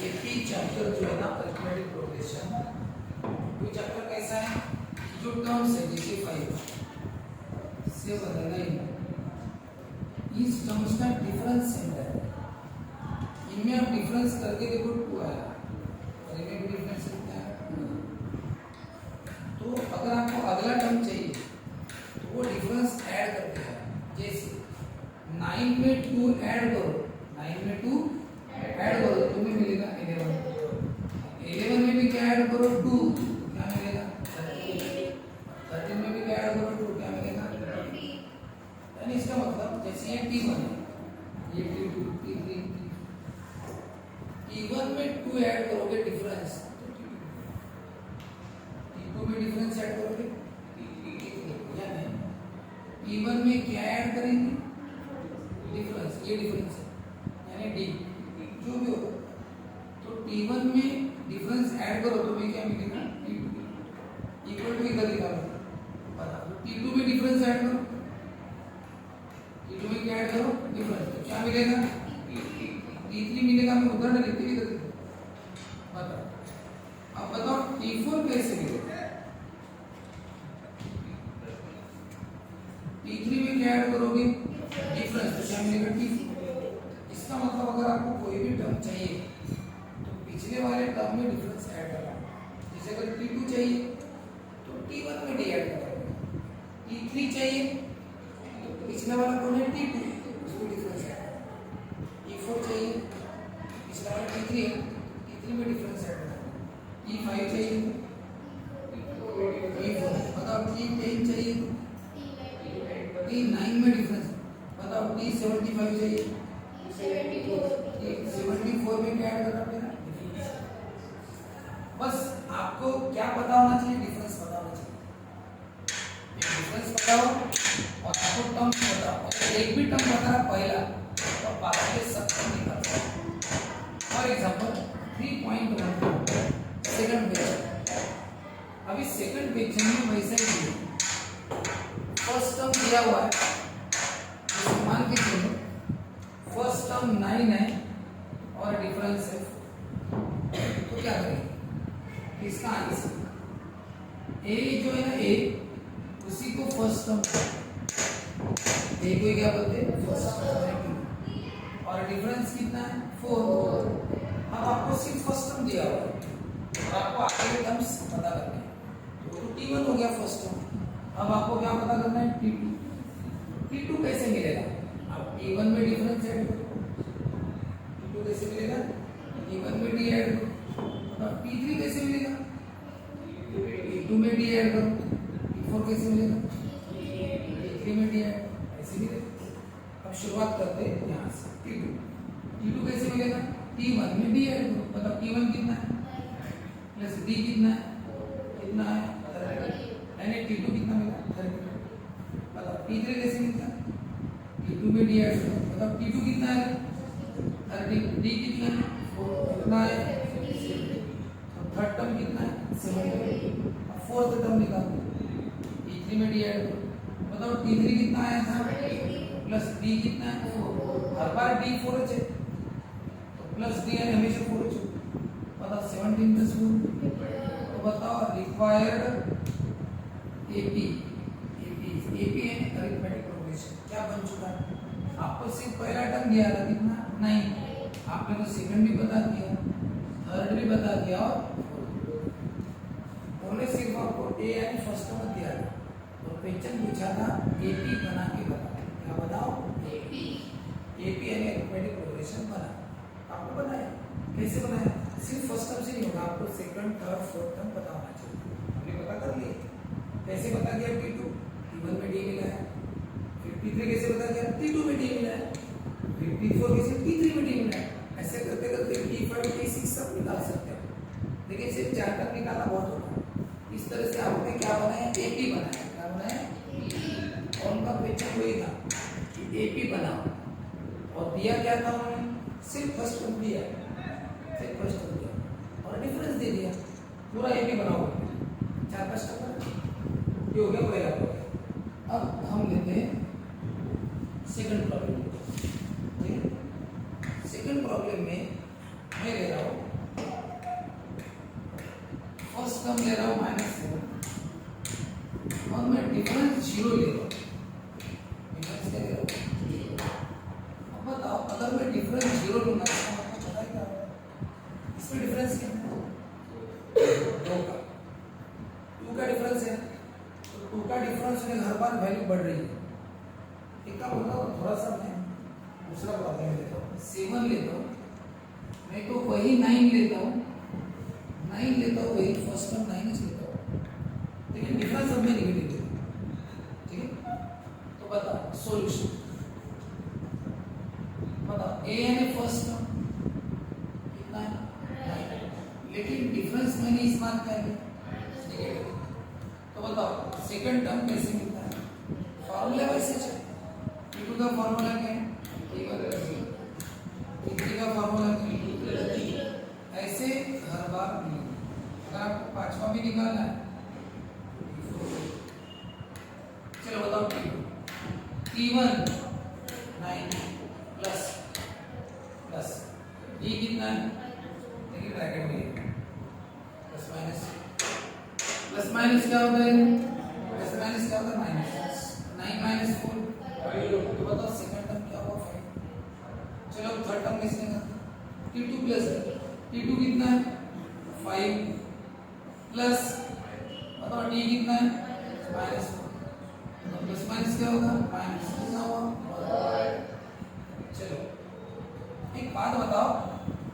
एक ही चैप्टर जो है ना अरिथमेटिक प्रोग्रेशन, वो चैप्टर कैसा है, जो टर्म्स है जैसे 5 से बदलना ही इस टर्म्स का डिफरेंस सेंटर है, इनमें आप डिफरेंस करके देखो 2 आएगा और इनमें भी डिफरेंस कितना है 2। तो अगर आपको अगला टर्म चाहिए तो वो डिफरेंस ऐड करते हैं, जैसे 9 में 2 ऐड करो, 9 में 2 ऐड करो तो तुम्हें मिलेगा 11 में भी क्या ऐड करो 2 क्या मिलेगा 13 में भी क्या ऐड करो 2 क्या मिलेगा 20। यानी इसका मतलब जैसे ये T1 है, ये T2 T3 T1 में 2 ऐड करोगे डिफरेंस तो T2 में डिफरेंस ऐड करोगे या नहीं, T1 में क्या ऐड करेंगे डिफरेंस, ये डिफरेंस है यानी D जो भी होगा, तो T1 में डिफरेंस ऐड करो तो मैं क्या मिलेगा T2 इक्वल टू इधर निकालो बता, तो T2 में डिफरेंस ऐड करो, T2 में क्या ऐड करो डिफरेंस, तो क्या मिलेगा T3 मिलेगा। मैं उदाहरण लिखते ही इधर बताओ, अब बताओ T4 कैसे मिलेगा, T3 में क्या ऐड करोगे डिफरेंस, तो क्या मिलेगा T4। इसका मतलब अगर आपको कोई भी टर्म चाहिए तो पिछले वाले टर्म में डिफरेंस ऐड करना, जैसे अगर T2 चाहिए तो T1 में डी ऐड करोगे, T3 चाहिए तो पिछले वाला कौन है T2 उसमें डिफरेंस ऐड करना, T4 चाहिए पिछला वाला T3 है T3 में डिफरेंस ऐड करना, T5 चाहिए T4 बताओ, T10 चाहिए T9 में डिफरेंस बताओ, T75 चाहिए 74 में क्या ऐड करना पड़ेगा, बस आपको क्या पता होना चाहिए, डिफरेंस पता होना चाहिए, डिफरेंस बताओ और आपको टर्म बताओ, अगर एक भी टर्म बता रहा पहला तो बाकी के सब टर्म निकाल। फॉर एग्जांपल 3.1 सेकंड क्वेश्चन, अभी सेकंड क्वेश्चन में वैसे ही फर्स्ट टर्म दिया हुआ है, तो मान के चलो फर्स्ट टर्म 9 है और डिफरेंस है, तो क्या करेंगे इसका आंसर ए जो है ना ए उसी को फर्स्ट टर्म ए को क्या बोलते हैं फर्स्ट टर्म और डिफरेंस कितना है 4। अब आपको सिर्फ फर्स्ट टर्म दिया हुआ है और आपको आगे के टर्म्स पता करने हैं, तो T1 हो गया फर्स्ट टर्म, अब आपको क्या पता करना है T2, T2 कैसे मिलेगा, अब T1 में डिफरेंस ऐड करो, T2 कैसे मिलेगा T1 में डी ऐड करो, अब T3 कैसे मिलेगा T2 में डी ऐड करो, T4 कैसे मिलेगा T3 में डी ऐड ऐसे मिलेगा। अब शुरुआत करते हैं यहाँ से T2 कैसे मिलेगा T1 में डी ऐड करो, मतलब T1 कितना है प्लस डी कितना है यानी T2 कितना मिला 30, मतलब T3 कैसे मिलता T2 में डी ऐड करो, मतलब T2 कितना है 30, डी कितना है 4 कितना है, तो थर्ड टर्म कितना है 7, अब फोर्थ टर्म निकालो T3 में डी ऐड करो, मतलब T3 कितना आया था प्लस डी कितना है 4, हर बार डी 4 है तो प्लस डी है हमेशा 4 है, मतलब 17 प्लस 4, तो बताओ रिक्वायर्ड एपी है अरिथमेटिक प्रोग्रेशन क्या बन चुका है, आपको सिर्फ पहला टर्म दिया था कितना 9, आपने तो सेकंड भी बता दिया थर्ड भी बता दिया और उन्होंने सिर्फ आपको ए यानी फर्स्ट टर्म दिया था, तो क्वेश्चन पूछा था एपी बना के बताओ, क्या बताओ एपी यानी अरिथमेटिक प्रोग्रेशन बना, आपको बनाया कैसे बनाया, सिर्फ फर्स्ट टर्म से नहीं होगा, आपको सेकंड थर्ड फोर्थ टर्म पता होना चाहिए, हमने पता कर लिया कैसे बता दिया T2 T1 में डी मिला है, फिर T3 कैसे बता दिया T2 में डी मिला है, फिर T4 कैसे T3 में डी मिला है, ऐसे करते करते T5 T6 सब निकाल सकते हैं, लेकिन सिर्फ 4 टर्म निकालना बहुत होगा। इस तरह से आपने क्या बनाया AP बनाया, क्या बनाया और उनका क्वेश्चन वही था कि AP बनाओ और दिया क्या था उन्होंने सिर्फ फर्स्ट टर्म दिया, सिर्फ फर्स्ट टर्म दिया और डिफरेंस दे दिया, पूरा AP बनाओ 4-5 टर्म ये हो गया पहला प्रॉब्लम। अब हम लेते हैं सेकंड प्रॉब्लम में मैं ले रहा हूँ इसमें डिफरेंस क्या है? 2 का, 2 का डिफरेंस है, तो 2 का डिफरेंस में हर बार वैल्यू बढ़ रही है। एक काम होता है, थोड़ा सा मैं दूसरा प्रॉब्लम लेता हूँ, 7 लेता हूँ, नहीं तो वही 9 लेता हूँ, 9 लेता हूँ, वही फर्स्ट टर्म 9 लेता हूँ, लेकिन डिफरेंस अब मैं निगेटिव लेता हूँ। ठीक है, तो बताओ सॉल्यूशन बताओ। ए यानी फर्स्ट टर्म कितना है? 9, लेकिन डिफरेंस मैंने इस बात का है निगेटिव, तो बताओ सेकंड टर्म कैसे मिलता है? फॉर्मूला वैसे है, P2 का फॉर्मूला क्या है? P3 का फॉर्मूला क्या है? ऐसे हर बार अगर आपको पांचवा भी निकालना है, चलो बताओ T1 9 प्लस प्लस D कितना है? देखिए ब्रैकेट में प्लस माइनस क्या होता है? प्लस माइनस क्या होता है? माइनस 9 माइनस 4, तो बताओ सेकंड टर्म क्या हुआ? 5। चलो थर्ड टर्म कैसे निकालते? T2 प्लस T2 कितना है? 5 प्लस बताओ D कितना है? माइनस 4, तो प्लस माइनस क्या होगा? माइनस कितना हुआ? चलो एक बात बताओ,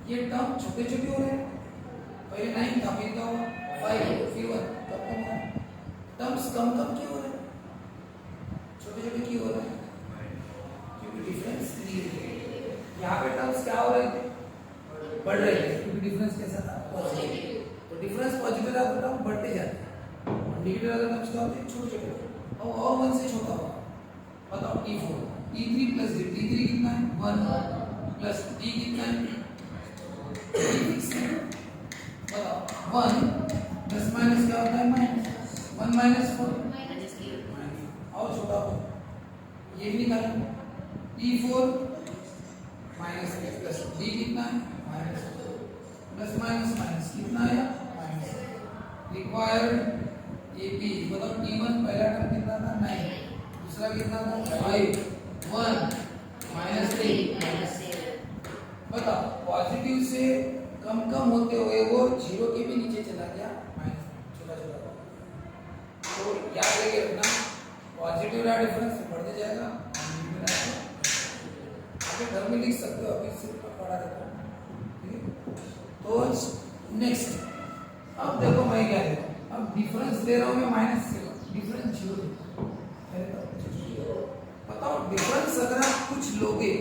ये टर्म छोटे छोटे हो रहे हैं, पहले 9 था, फिर क्या हुआ? 5, फिर 1, कब कम हुआ? टर्म्स कम कम क्यों हो रहे हैं? छोटे छोटे क्यों हो रहे हैं? क्योंकि डिफरेंस क्लियर है। यहाँ पे टर्म्स क्या हो रहे थे? बढ़ रहे थे, क्योंकि डिफरेंस कैसा था? पॉजिटिव। तो डिफरेंस पॉजिटिव था तो टर्म बढ़ते जाते हैं, और नेगेटिव अगर टर्म्स क्या होते हैं? छोटे छोटे, और 1 से छोटा होगा। बताओ T4 T3 plus D, T3 कितना है? 1 प्लस D कितना है? बताओ 1 प्लस माइनस क्या होता है? माइनस 1 माइनस 4 और छोटा हो, ये भी निकालो T4 माइनस प्लस D कितना है? माइनस प्लस माइनस माइनस कितना आया? Minus required AP। बताओ T1 पहला टर्म कितना था? 9, दूसरा कितना था? 5 1 माइनस 3। बताओ पॉजिटिव से कम कम होते हुए वो 0 के भी नीचे चला गया, माइनस छोटा छोटा। तो याद रखिए अपना पॉजिटिव का डिफरेंस बढ़ते जाएगा, आप घर में लिख सकते हो, अभी सिर्फ पढ़ा देता हूँ। तो नेक्स्ट अब देखो मैं क्या देता हूँ, अब डिफरेंस दे रहा हूँ मैं माइनस 0, डिफरेंस 0 बताओ। डिफरेंस अगर आप कुछ लोगे,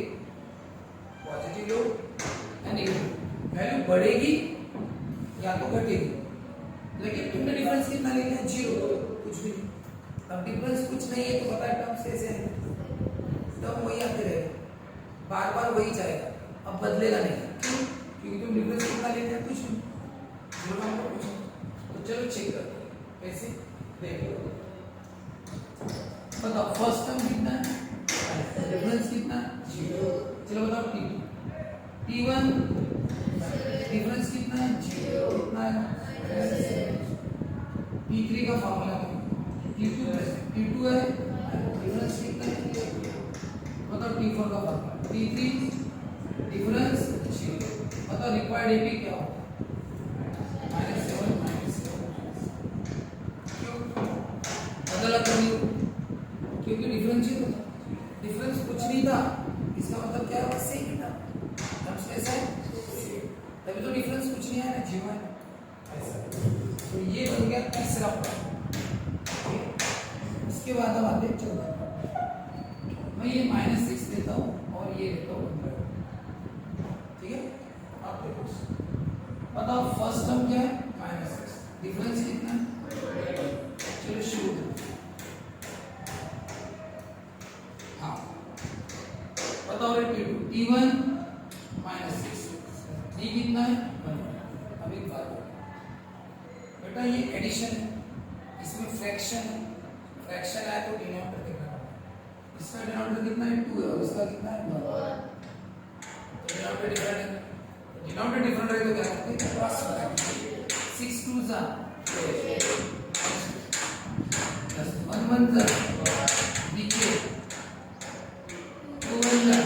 पॉजिटिव लो या नेगेटिव, वैल्यू बढ़ेगी या तो घटेगी, लेकिन तुमने डिफरेंस कितना ले लिया? 0, कुछ भी नहीं। अब डिफरेंस कुछ नहीं है तो पता है टर्म्स कैसे हैं? टर्म वही आते रहेगा, बार बार वही जाएगा, अब बदलेगा नहीं, क्योंकि तुम डिफरेंस कितना लेते हैं? कुछ नहीं, 0 नंबर कुछ नहीं। तो चलो चेक करते हैं, कैसे देख लो। बताओ फर्स्ट टर्म कितना है? डिफरेंस कितना है? 0। चलो बताओ T1 डिफरेंस कितना है? 0। कितना है? T3 का फॉर्मूला T2 है, डिफरेंस कितना है? बताओ T4 का फॉर्मूला T3 डिफरेंस 0। बताओ रिक्वायर्ड AP क्या होगा? -7 क्यों बदला करिए? क्योंकि डिफरेंस ही था, डिफरेंस कुछ नहीं था, इसका मतलब क्या है? सेम था, टर्म्स कैसा है? तभी तो डिफरेंस कुछ नहीं है ना, 0 है ऐसा। तो ये बन गया तीसरा प्रॉब्लम। इसके बाद अब आते चलते मैं ये -6 लेता हूँ और ये लेता हूँ 1/2, ठीक है। आप देखो बताओ फर्स्ट टर्म क्या है? -6, डिफरेंस कितना है? चलो शुरू हाँ बताओ रे T1 -6, D कितना है? 1। अब एक बात बेटा, ये एडिशन है, इसमें फ्रैक्शन है, फ्रैक्शन आया तो डिनोमिनेटर कितना है? इसका डिनोमिनेटर कितना है? 2 है, और इसका कितना है? 1। तो डिनोमिनेटर डिफरेंट है, डिनोमिनेटर डिफरेंट है तो क्या करते हैं? क्रॉस मल्टीप्लाई, 6 2 जा प्लस 1 1 जा नीचे 2 1 जा,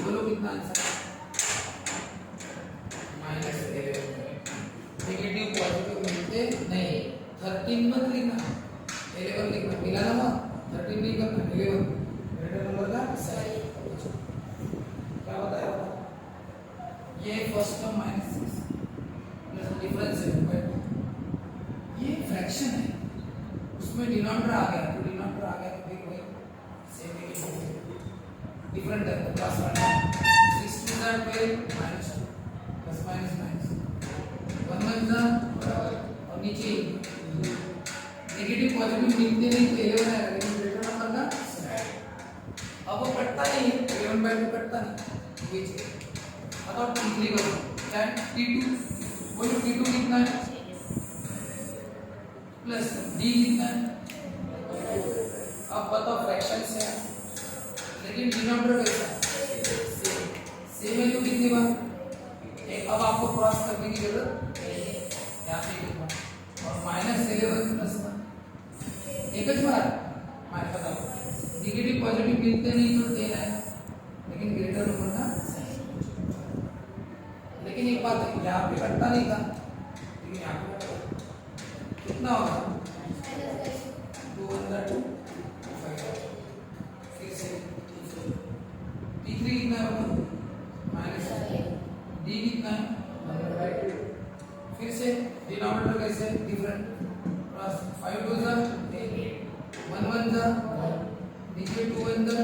बोलो कितना आंसर? -11। 13 मत लिखना, 11 लिखना, मिला ना वहाँ 13 नहीं करना, 11 ग्रेटर नंबर का सही। क्या बताया ये फर्स्ट टर्म -6 प्लस डिफरेंस है, ये फ्रैक्शन है, उसमें डिनोमिनेटर आ गया, तो डिनोमिनेटर आ गया तो फिर वही सेम ही डिफरेंट है, plus 1 6 to the 12 minus plus minus minus 1 1 द और नीचे नेगेटिव पॉजिटिव मिलते नहीं तो 11 आएगा, लेकिन ग्रेटर नंबर का अब वो कटता नहीं है, 11/2 कटता नहीं, ये चीज बताओ। T3 को क्या T2 बोलो, T2 कितना है प्लस D कितना है, अब बताओ फ्रैक्शन से है, लेकिन डिनोमिनेटर कैसा है सेम है, तो कितनी बार एक, अब आपको क्रॉस करने की जरूरत यहाँ पे एक बार और -11 प्लस 1 एक ही बार माइनस, बताओ नेगेटिव पॉजिटिव मिलते नहीं तो 10 आएगा, लेकिन ग्रेटर नंबर का सही। लेकिन एक बात है, यहाँ पे कटता नहीं था, लेकिन यहाँ पे कितना होगा 2 अंदर 2 5, फिर से T3 कितना होगा -, D कितना है 1/2, फिर से डिनोमिनेटर कैसे डिफरेंट, प्लस 5 2 जा 1 1 जा नीचे 2 अंदर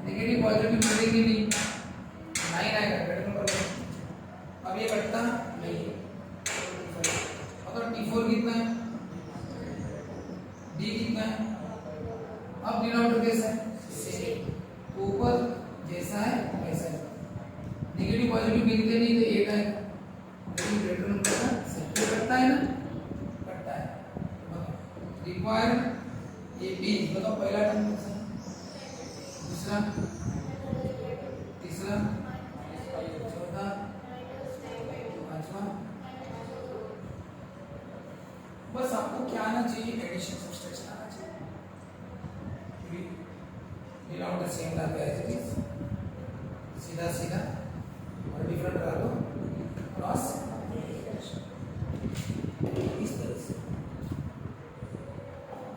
नेगेटिव पॉजिटिव मिलेंगे नहीं, 9 आएगा ग्रेटर नंबर का। अब ये कटता नहीं है, अगर T4 कितना है, D कितना है, अब डिनोमिनेटर कैसा है सेम, ऊपर जैसा है वैसा है, नेगेटिव पॉजिटिव मिलते नहीं तो 8 आएगा, लेकिन ग्रेटर नंबर का सेम कटता है ना, कटता है। रिक्वायर ये B, बताओ पहला टर्म कैसा है, दूसरा तीसरा चौथा पांचवा, बस आपको क्या आना चाहिए, एडिशन सब्सट्रैक्शन आना चाहिए, डिनोमिनेटर सेम लाके एज इट इज सीधा सीधा और डिफरेंट करा दो क्रॉस इस तरह से।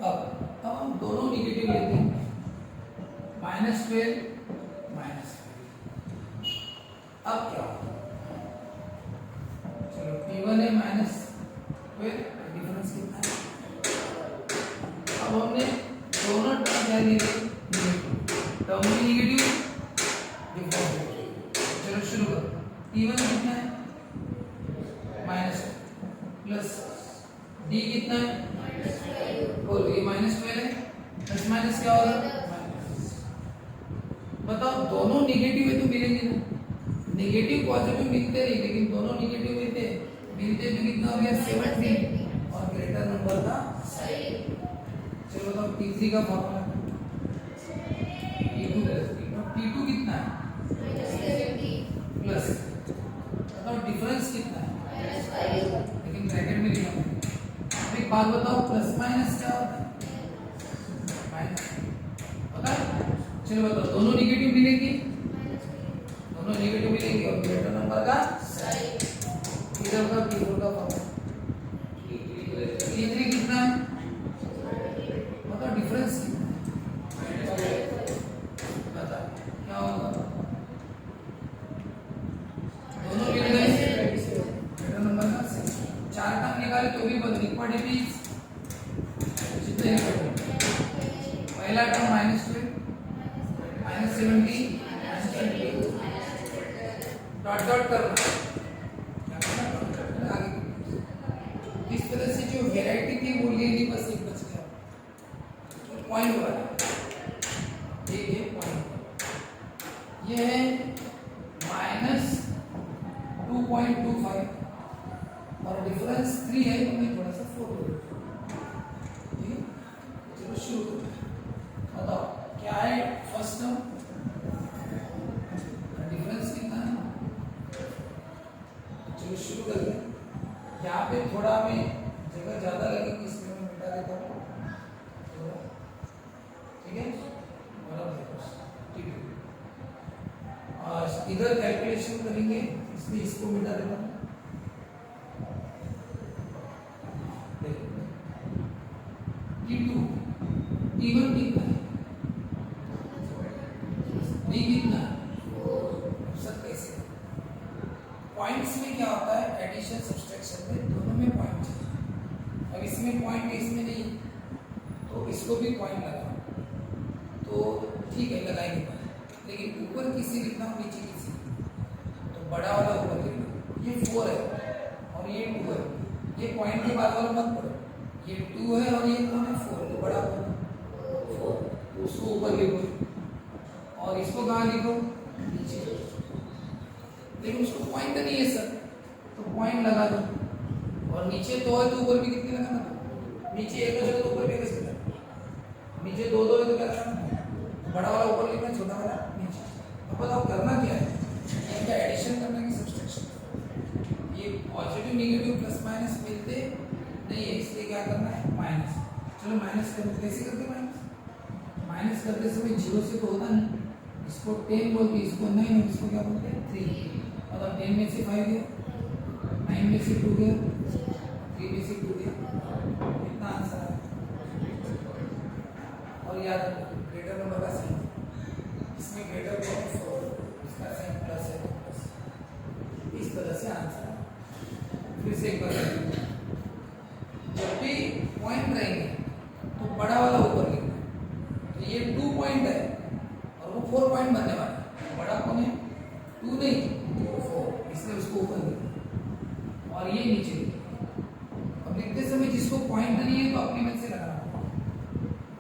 अब हम दोनों निगेटिव लेते हैं, -12 अब क्या होगा, चलो P1 है -12, डिफरेंस कितना है, अब हमने दोनों टर्म क्या लिए, टर्म भी नेगेटिव डिफरेंस, चलो शुरू करो। P1 कितना है -, प्लस D कितना है, और ये -12 है, प्लस माइनस क्या होगा, बताओ दोनों नेगेटिव है तो मिलेंगे ना, नेगेटिव पॉजिटिव मिलते नहीं, लेकिन दोनों नेगेटिव मिलते तो कितना हो गया 17 और ग्रेटर नंबर का सही। चलो बताओ T3 का फॉर्मूला T2 कितना है प्लस, बताओ डिफरेंस कितना है, लेकिन ब्रैकेट में लिखा। अब एक बात बताओ, प्लस माइनस क्या होता है, माइनस, पता है, चलो बताओ दोनों नेगेटिव मिलेंगे, दोनों नेगेटिव मिलेंगे और ग्रेटर नंबर का सही। इधर का T4 का फॉर्मूला T3 कितना है, बताओ डिफरेंस कितना है, बताओ क्या होगा, दोनों मिल गए ग्रेटर नंबर का सही। 4 टर्म निकाले तो भी बदल, इक्वालिटी जितने पहला टर्म -12 -17 -20 डॉट डॉट करना, इस तरह से जो वैरायटी थी वो ले ली, बस एक बच गया पॉइंट वाला, ठीक है पॉइंट, ये है -2.25 और डिफरेंस 3 है, तो मैं थोड़ा सा 4 ले लूँ, चलो शुरू करो, बताओ क्या है फर्स्ट टर्म, डिफरेंस कितना है, चलो शुरू करते हैं। यहाँ पे थोड़ा हमें जगह ज्यादा लगेगी, इसमें मैं मिटा देता हूँ, ठीक है, ठीक है, और इधर कैलकुलेशन करेंगे, इसमें इसको मिटा देता हूँ, एडिशन सब्सट्रैक्शन में दोनों में पॉइंट चाहिए। अब इसमें पॉइंट है, इसमें नहीं, तो इसको भी पॉइंट लगा तो ठीक है, लगाएंगे पॉइंट। लेकिन ऊपर किसी लिखना हो, नीचे किसी, तो बड़ा वाला ऊपर लिखना। ये 4 है और ये 2 है, ये पॉइंट के बाद वाला मत पढ़ो। ये 2 है और ये कौन है 4, तो बड़ा कौन है 4, तो उसको ऊपर लिखो और इसको कहाँ लिखो नीचे। लेकिन उसको पॉइंट नहीं है सर, तो पॉइंट लगा दो। और नीचे 2 है तो ऊपर भी कितनी लगाना, नीचे 1 है तो ऊपर भी 1 लगाना। नीचे 2 है तो क्या लगाना, बड़ा वाला ऊपर लिखना, छोटा वाला नीचे। अब बताओ करना क्या है, इनका एडिशन करना कि सब्सट्रैक्शन। ये पॉजिटिव नेगेटिव प्लस माइनस मिलते नहीं है, इसलिए क्या करना है माइनस। चलो माइनस करते, कैसे करते माइनस करते समय 0 से तो होता नहीं, इसको 10 बोलते, इसको 9, इसको क्या बोलते हैं 3। मतलब 10 में से 5 गया, 9 में से 2 गया, 3 में से 2 गया, कितना आंसर है। और याद रखो ग्रेटर नंबर का साइन, इसमें ग्रेटर को 4, इसका साइन प्लस है तो प्लस। इस तरह से आंसर है। फिर से एक बार, जब भी पॉइंट रहेंगे तो बड़ा वाला ऊपर लिखना है। तो ये 2 पॉइंट है और वो 4 पॉइंट बनने वाला है। बड़ा कौन है 2 नहीं, 4, इसलिए उसको ऊपर लिखना और ये नीचे लिखना। अब लिखते समय जिसको पॉइंट नहीं है तो अपनी मन से लगाना।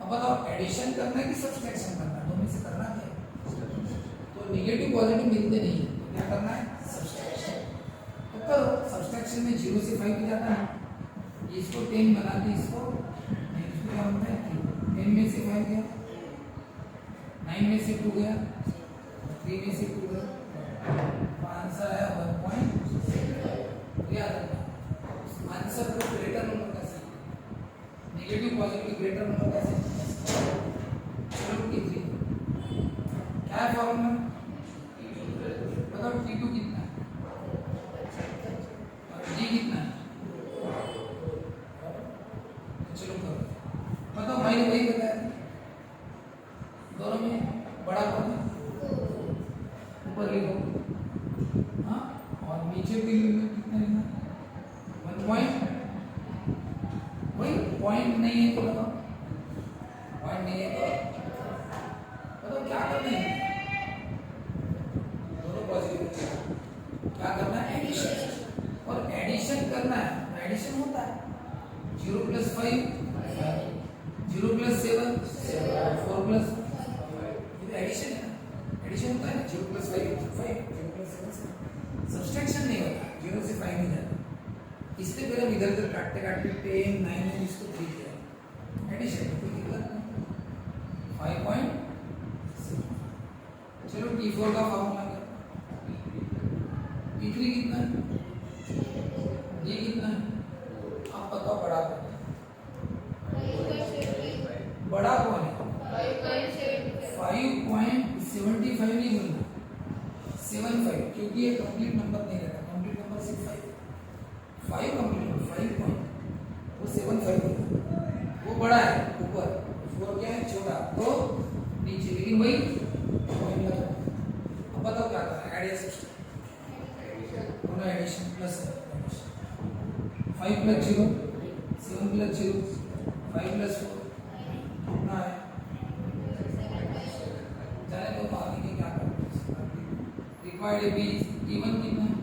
अब बताओ एडिशन करना है कि सब्सट्रैक्शन करना है, दोनों में से करना क्या है। तो नेगेटिव पॉजिटिव मिलते नहीं है, तो क्या करना है सब्सट्रैक्शन। तो करो, सब्सट्रैक्शन में 0 से 5 जाता है, इसको 10 बनाते, इसको क्या होता है 10 में से 5 गया, 9 में से 2 गया, 3 में से 2 गया, तो आंसर आया 1.6। याद रखना आंसर को ग्रेटर नंबर का set, negative positive greater number का सेट। चलो T3 क्या है फॉर्मूला, बताओ T2 कितना है और D कितना है। चलो करो, बताओ मैंने वही बताया, दोनों में बड़ा कौन है ऊपर लिखो, हाँ, और नीचे भी कितना लिखना 1 पॉइंट। वही पॉइंट नहीं है तो बताओ, पॉइंट नहीं है तो बताओ क्या करना है, दोनों पॉजिटिव क्या करना है एडिशन। और एडिशन करना है, एडिशन होता है 0 + 5 0 + 7 4 + एडिशन है, एडिशन होता है ना 0 + 5 5 0 + 7 सब्सट्रैक्शन नहीं होता, 0 से 5 नहीं जाता। इससे फिर हम इधर उधर काटते काटते 10 9 में इसको 3 किया, एडिशन कोई दिक्कत नहीं, 5.6। चलो T4 का फॉर्मूला क्या, T3 कितना है, D कितना है, आप बताओ बड़ा कौन है, बड़ा कौन है 5.75 नहीं बोलना 75, क्योंकि ये कंप्लीट नंबर नहीं रहता, कंप्लीट नंबर सिर्फ 5 कंप्लीट 5 पॉइंट, वो 75 वो बड़ा है ऊपर, 4 क्या है छोटा, तो नीचे, लेकिन वही पॉइंट लगा। अब बताओ क्या करना है, एडिशन दोनों एडिशन प्लस 5 + 0 7 + 0 5 + 4 कितना है, जाने तो आगे के क्या करना है। रिक्वायर्ड है B, T1 कितना है